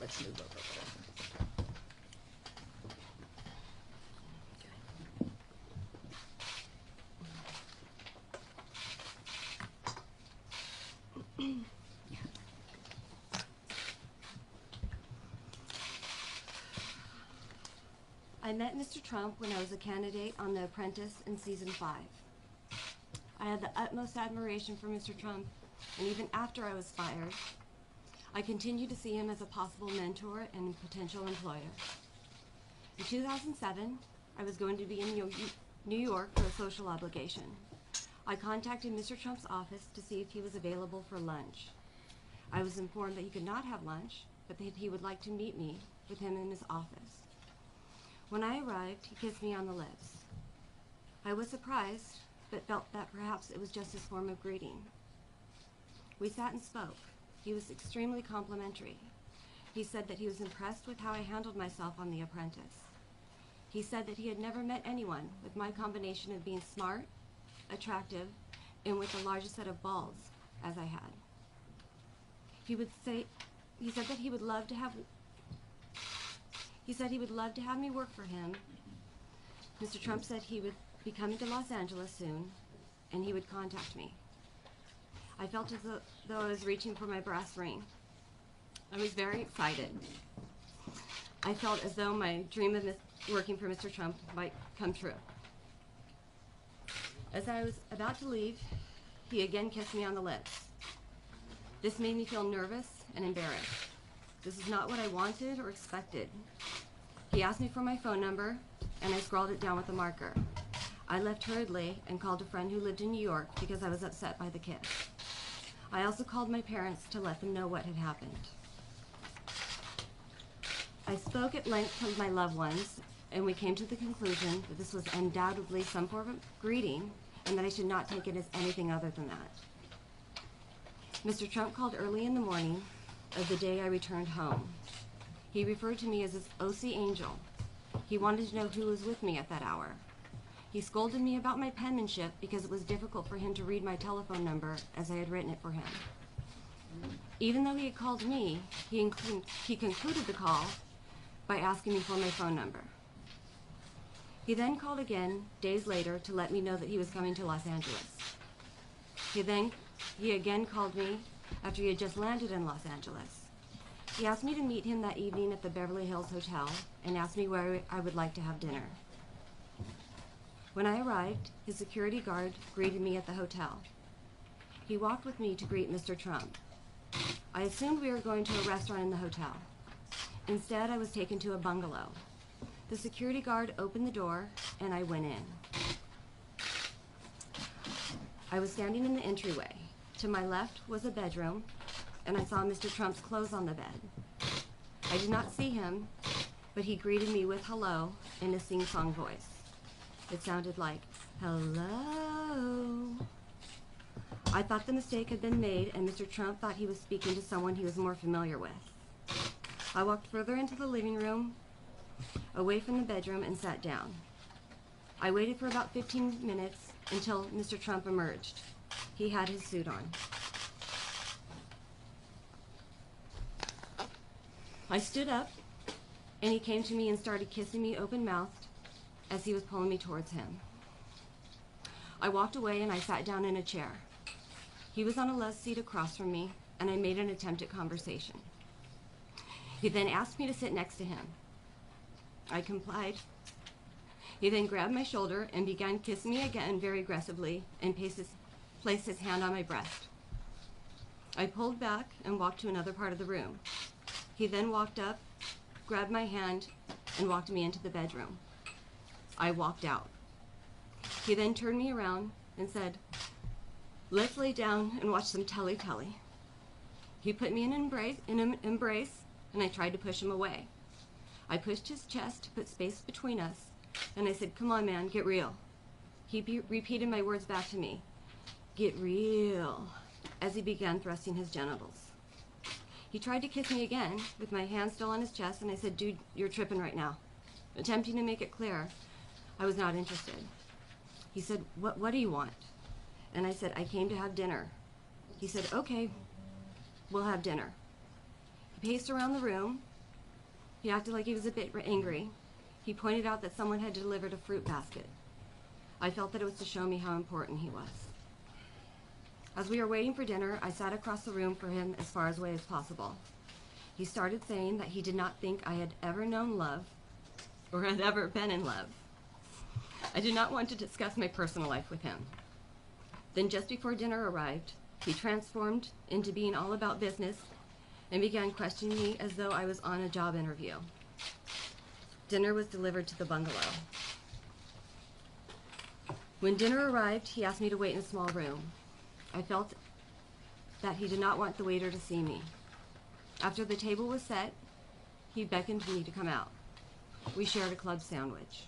Let's move over there. I met Mr. Trump when I was a candidate on The Apprentice in season 5. I had the utmost admiration for Mr. Trump, and even after I was fired, I continued to see him as a possible mentor and potential employer. In 2007, I was going to be in New York for a social obligation. I contacted Mr. Trump's office to see if he was available for lunch. I was informed that he could not have lunch, but that he would like to meet me with him in his office. When I arrived, he kissed me on the lips. I was surprised, but felt that perhaps it was just his form of greeting. We sat and spoke. He was extremely complimentary. He said that he was impressed with how I handled myself on The Apprentice. He said that he had never met anyone with my combination of being smart, attractive, and with the largest set of balls as I had. He said that he would love to have me work for him. Mr. Trump said he would be coming to Los Angeles soon, and he would contact me. I felt as though I was reaching for my brass ring. I was very excited. I felt as though my dream of working for Mr. Trump might come true. As I was about to leave, he again kissed me on the lips. This made me feel nervous and embarrassed. This is not what I wanted or expected. He asked me for my phone number, and I scrawled it down with a marker. I left hurriedly and called a friend who lived in New York because I was upset by the kiss. I also called my parents to let them know what had happened. I spoke at length with my loved ones, and we came to the conclusion that this was undoubtedly some form of greeting and that I should not take it as anything other than that. Mr. Trump called early in the morning of the day I returned home. He referred to me as his OC angel. He wanted to know who was with me at that hour. He scolded me about my penmanship because it was difficult for him to read my telephone number as I had written it for him. Even though he had called me, he concluded the call by asking me for my phone number. He then called again days later to let me know that he was coming to Los Angeles. He again called me after he had just landed in Los Angeles. He asked me to meet him that evening at the Beverly Hills Hotel and asked me where I would like to have dinner. When I arrived, his security guard greeted me at the hotel. He walked with me to greet Mr. Trump. I assumed we were going to a restaurant in the hotel. Instead, I was taken to a bungalow. The security guard opened the door, and I went in. I was standing in the entryway. To my left was a bedroom, and I saw Mr. Trump's clothes on the bed. I did not see him, but he greeted me with hello in a sing-song voice. It sounded like, hello. I thought the mistake had been made, and Mr. Trump thought he was speaking to someone he was more familiar with. I walked further into the living room, away from the bedroom, and sat down. I waited for about 15 minutes until Mr. Trump emerged. He had his suit on. I stood up, and he came to me and started kissing me open-mouthed as he was pulling me towards him. I walked away and I sat down in a chair. He was on a love seat across from me, and I made an attempt at conversation. He then asked me to sit next to him. I complied. He then grabbed my shoulder and began kissing me again very aggressively and placed his hand on my breast. I pulled back and walked to another part of the room. He then walked up, grabbed my hand, and walked me into the bedroom. I walked out. He then turned me around and said, let's lay down and watch some telly. He put me in an embrace, and I tried to push him away. I pushed his chest to put space between us, and I said, come on, man, get real. He repeated my words back to me, get real, as he began thrusting his genitals. He tried to kiss me again with my hand still on his chest, and I said, dude, you're tripping right now. Attempting to make it clear, I was not interested. He said, what do you want? And I said, I came to have dinner. He said, okay, we'll have dinner. He paced around the room He acted like he was a bit angry. He pointed out that someone had delivered a fruit basket. I felt that it was to show me how important he was. As we were waiting for dinner, I sat across the room for him as far away as possible. He started saying that he did not think I had ever known love or had ever been in love. I did not want to discuss my personal life with him. Then just before dinner arrived, he transformed into being all about business and began questioning me as though I was on a job interview. Dinner was delivered to the bungalow. When dinner arrived, he asked me to wait in a small room. I felt that he did not want the waiter to see me. After the table was set, he beckoned me to come out. We shared a club sandwich.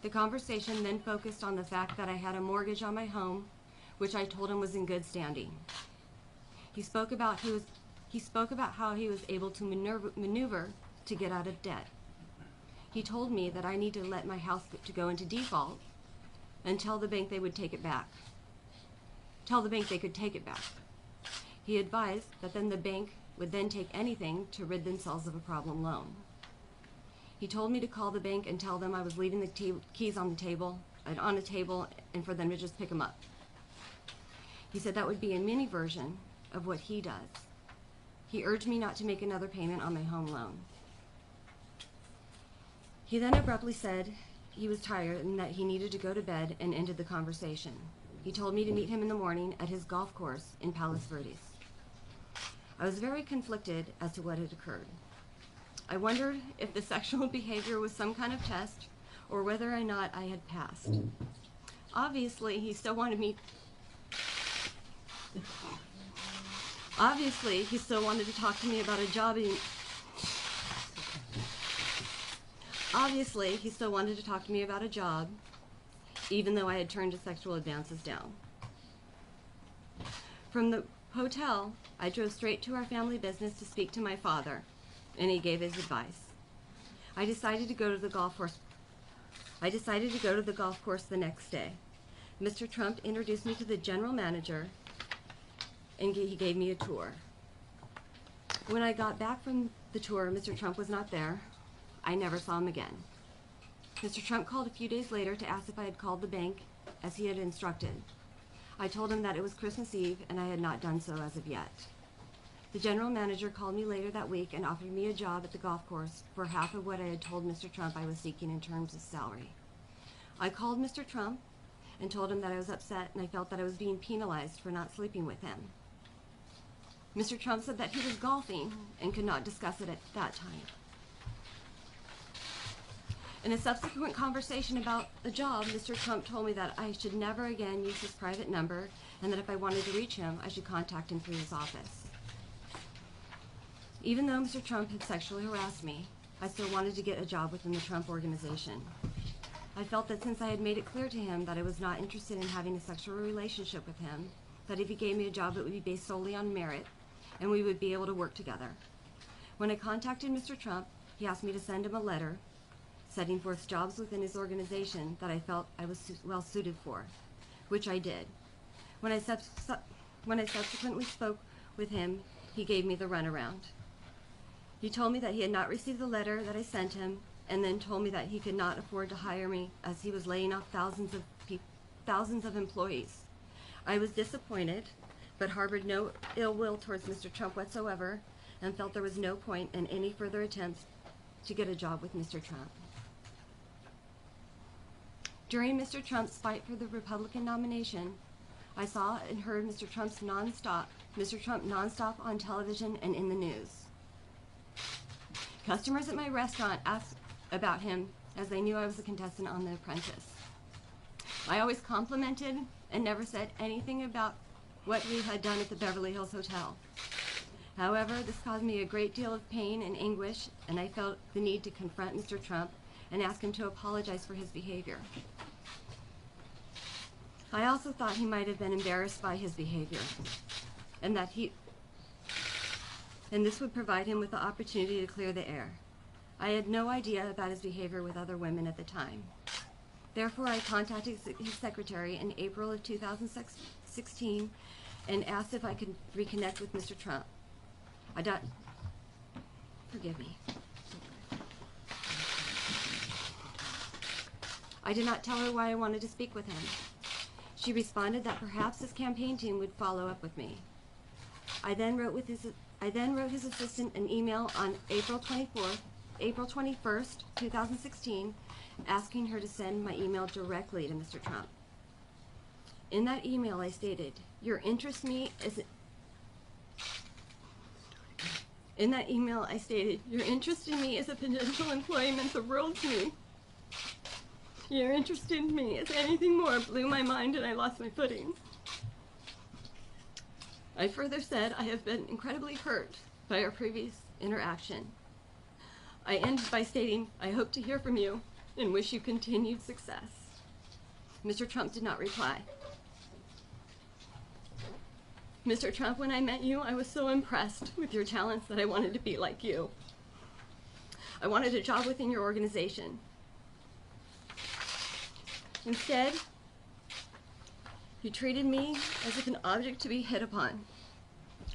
The conversation then focused on the fact that I had a mortgage on my home, which I told him was in good standing. He spoke about how he was able to maneuver to get out of debt. He told me that I need to let my house to go into default and tell the bank they would take it back. Tell the bank they could take it back. He advised that then the bank would then take anything to rid themselves of a problem loan. He told me to call the bank and tell them I was leaving the keys on a table, and for them to just pick them up. He said that would be a mini version of what he does. He urged me not to make another payment on my home loan. He then abruptly said he was tired and that he needed to go to bed and ended the conversation. He told me to meet him in the morning at his golf course in Palos Verdes. I was very conflicted as to what had occurred. I wondered if the sexual behavior was some kind of test or whether or not I had passed. Obviously, he still wanted to talk to me about a job even though I had turned his sexual advances down. From the hotel, I drove straight to our family business to speak to my father, and he gave his advice. I decided to go to the golf course the next day. Mr. Trump introduced me to the general manager, and he gave me a tour. When I got back from the tour, Mr. Trump was not there. I never saw him again. Mr. Trump called a few days later to ask if I had called the bank as he had instructed. I told him that it was Christmas Eve and I had not done so as of yet. The general manager called me later that week and offered me a job at the golf course for half of what I had told Mr. Trump I was seeking in terms of salary. I called Mr. Trump and told him that I was upset and I felt that I was being penalized for not sleeping with him. Mr. Trump said that he was golfing and could not discuss it at that time. In a subsequent conversation about the job, Mr. Trump told me that I should never again use his private number and that if I wanted to reach him, I should contact him through his office. Even though Mr. Trump had sexually harassed me, I still wanted to get a job within the Trump organization. I felt that since I had made it clear to him that I was not interested in having a sexual relationship with him, that if he gave me a job, it would be based solely on merit, and we would be able to work together. When I contacted Mr. Trump, he asked me to send him a letter setting forth jobs within his organization that I felt I was well suited for, which I did. When I subsequently spoke with him, he gave me the runaround. He told me that he had not received the letter that I sent him, and then told me that he could not afford to hire me as he was laying off thousands of employees. I was disappointed, but harbored no ill will towards Mr. Trump whatsoever, and felt there was no point in any further attempts to get a job with Mr. Trump. During Mr. Trump's fight for the Republican nomination, I saw and heard Mr. Trump nonstop on television and in the news. Customers at my restaurant asked about him as they knew I was a contestant on The Apprentice. I always complimented and never said anything about what we had done at the Beverly Hills Hotel. However, this caused me a great deal of pain and anguish, and I felt the need to confront Mr. Trump and ask him to apologize for his behavior. I also thought he might have been embarrassed by his behavior, and this would provide him with the opportunity to clear the air. I had no idea about his behavior with other women at the time. Therefore, I contacted his secretary in April of 2016 and asked if I could reconnect with Mr. Trump. Forgive me. I did not tell her why I wanted to speak with him. She responded that perhaps his campaign team would follow up with me. I then wrote his assistant an email on April 21st, 2016, asking her to send my email directly to Mr. Trump. In that email, I stated, your interest in me as a potential employee meant the world to me. Your interest in me as anything more blew my mind and I lost my footing. I further said I have been incredibly hurt by our previous interaction. I ended by stating, I hope to hear from you and wish you continued success. Mr. Trump did not reply. Mr. Trump, when I met you, I was so impressed with your talents that I wanted to be like you. I wanted a job within your organization. Instead, you treated me as if an object to be hit upon.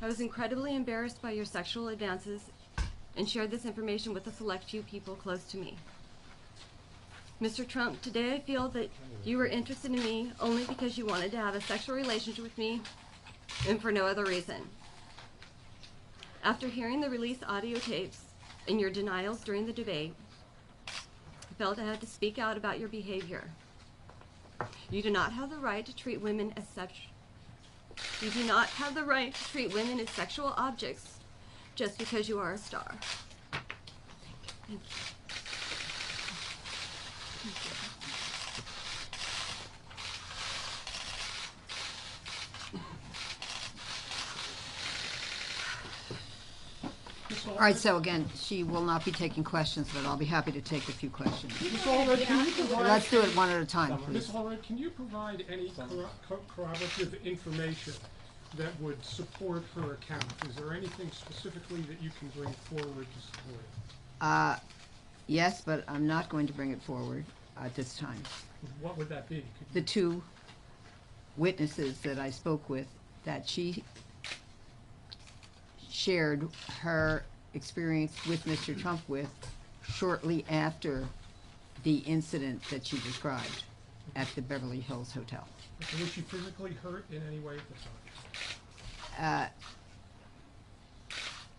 I was incredibly embarrassed by your sexual advances and shared this information with a select few people close to me. Mr. Trump, today I feel that you were interested in me only because you wanted to have a sexual relationship with me and for no other reason. After hearing the released audio tapes and your denials during the debate, I felt I had to speak out about your behavior. You do not have the right to treat women as sexual objects just because you are a star. Thank you. Thank you. All right, so again, she will not be taking questions, but I'll be happy to take a few questions. Ms. Allred, can you provide... Let's do it one at a time, please. Ms. Allred, can you provide any corroborative information that would support her account? Is there anything specifically that you can bring forward to support it? Yes, but I'm not going to bring it forward at this time. What would that be? The two witnesses that I spoke with, that she shared her experience with Mr. Trump with shortly after the incident that she described at the Beverly Hills Hotel. Was she physically hurt in any way at the time?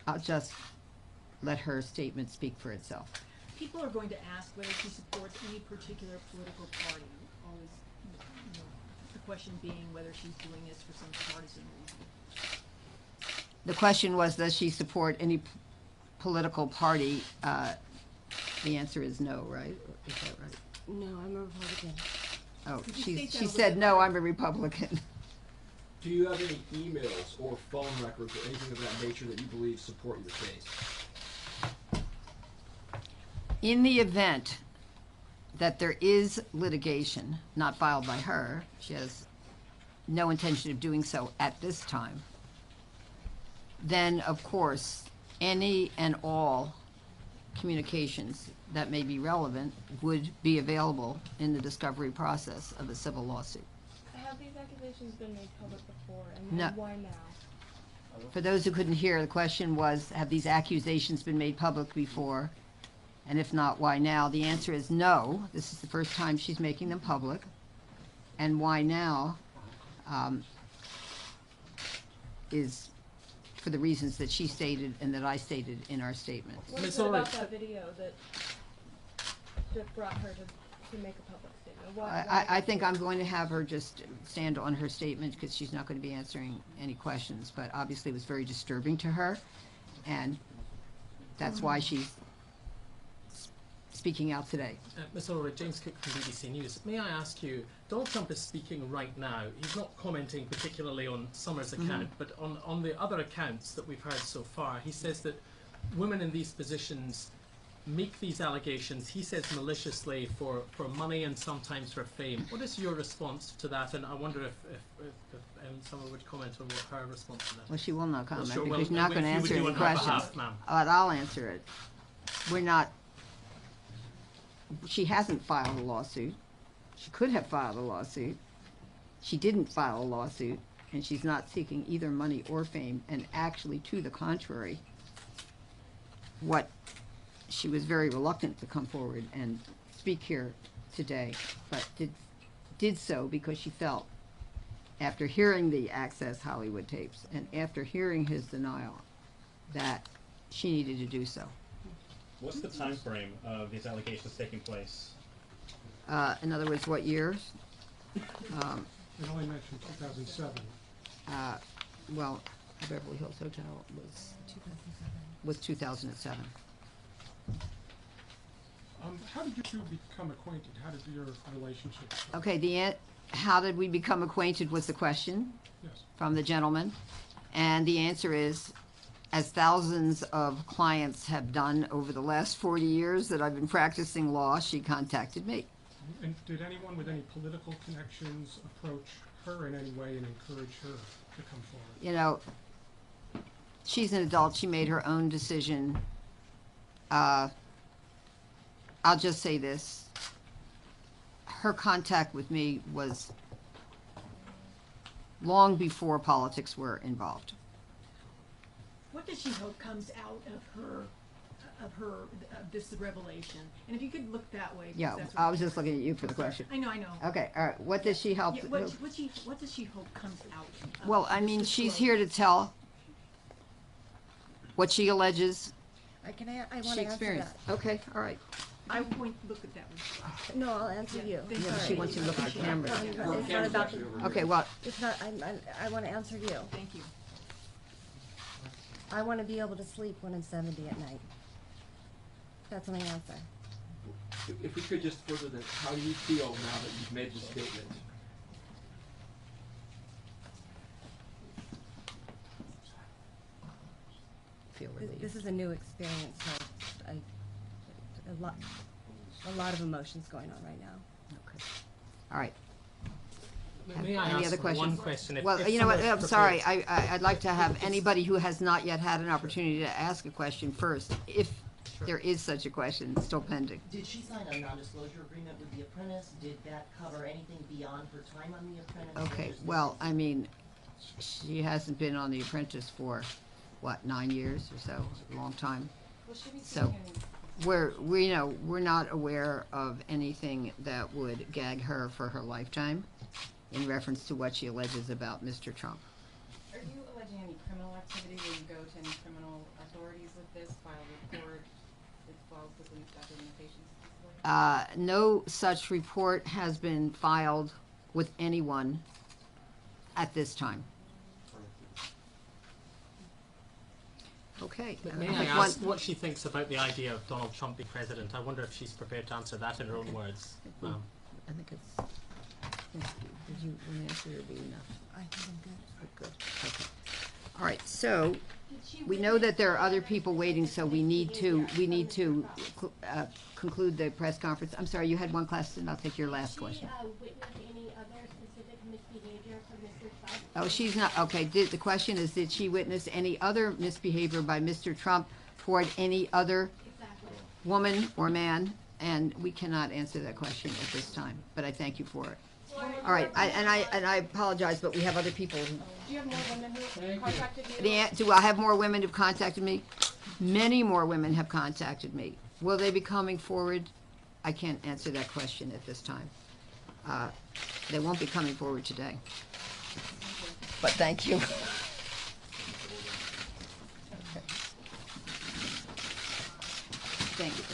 I'll just let her statement speak for itself. People are going to ask whether she supports any particular political party. Always, the question being whether she's doing this for some partisan reason. The question was, does she support any political party? The answer is no, right? Is that right? No, I'm a Republican. Oh, Could you she state that a little said, bit no, better? I'm a Republican. Do you have any emails or phone records or anything of that nature that you believe support your case? In the event that there is litigation not filed by her, she has no intention of doing so at this time, then of course any and all communications that may be relevant would be available in the discovery process of a civil lawsuit. Have these accusations been made public before, and No. why now? For those who couldn't hear, the question was, have these accusations been made public before? And if not, why now? The answer is no. This is the first time she's making them public. And why now is for the reasons that she stated and that I stated in our statements. What Ms. is it about Allred. that video that brought her to make a public statement? I think I'm going to have her just stand on her statement because she's not going to be answering any questions. But obviously it was very disturbing to her, and that's why she's speaking out today. Ms. Allred, James Cook from BBC News. May I ask you, Donald Trump is speaking right now. He's not commenting particularly on Summer's account, but on the other accounts that we've heard so far, he says that women in these positions make these allegations, he says maliciously, for money and sometimes for fame. What is your response to that? And I wonder if someone would comment on what her response to that Well, she will not comment sure, because well, she's not going to if you would answer do any on her questions. behalf, ma'am. But I'll answer it. We're not. She hasn't filed a lawsuit. She could have filed a lawsuit. She didn't file a lawsuit, and she's not seeking either money or fame. And actually, to the contrary, she was very reluctant to come forward and speak here today, but did so because she felt, after hearing the Access Hollywood tapes and after hearing his denial, that she needed to do so. What's the time frame of these allegations taking place? In other words, what years? It only mentioned 2007. Well, Beverly Hills Hotel was 2007. How did you two become acquainted? How did your relationship start? Okay, how did we become acquainted was the question Yes. from the gentleman. And the answer is, as thousands of clients have done over the last 40 years that I've been practicing law, she contacted me. And did anyone with any political connections approach her in any way and encourage her to come forward? You know, she's an adult. She made her own decision. I'll just say this. Her contact with me was long before politics were involved. What does she hope comes out of this revelation? And if you could look that way. 'cause Yeah, that's what I was just looking at you for the question. I know. Okay, all right. What does she help? Yeah, what does she hope comes out of Well, I this mean, she's disclosure? here to tell what she alleges I want she to answer experienced. that. Okay, all right. I point, look at that one. No, I'll answer Yeah, you. thank Yeah, you. she wants you to look at the camera. No, it's not about the, Okay, well, it's not, I want to answer you. Thank you. I want to be able to sleep when I'm 70 at night. That's my answer. If we could just further that, how do you feel now that you've made this statement? feel This relieved. is a new experience, so a lot of emotions going on right now. Okay. All right. May I Any ask other one questions? question? Well, you know what, I'm sorry, I'd like to have anybody who has not yet had an opportunity to ask a question first, if there is such a question still pending. Did she sign a non-disclosure agreement with the apprentice? Did that cover anything beyond her time on the apprentice? Okay, well, I mean, she hasn't been on The Apprentice for, what, 9 years or so, a long time. So, we're not aware of anything that would gag her for her lifetime in reference to what she alleges about Mr. Trump. Are you alleging any criminal activity where you go to any criminal authorities with this, file a report, it falls within the statute of limitations? No such report has been filed with anyone at this time. Okay. May I ask what she thinks about the idea of Donald Trump being president? I wonder if she's prepared to answer that in her own words. I think it's, did you answer or be enough? I think I'm good. Good, okay. All right, so, we know that there are other people waiting, so we need to conclude the press conference. I'm sorry, you had one question, I'll take your last question. Witness any other specific misbehavior from Mr. Trump? Oh, she's not, okay, the question is, did she witness any other misbehavior by Mr. Trump toward any other Exactly. woman or man? And we cannot answer that question at this time, but I thank you for it. All right, and I apologize, but we have other people who. Do you have more women who contacted you? Do I have more women who've contacted me? Many more women have contacted me. Will they be coming forward? I can't answer that question at this time. They won't be coming forward today. But thank you. Okay. Thank you.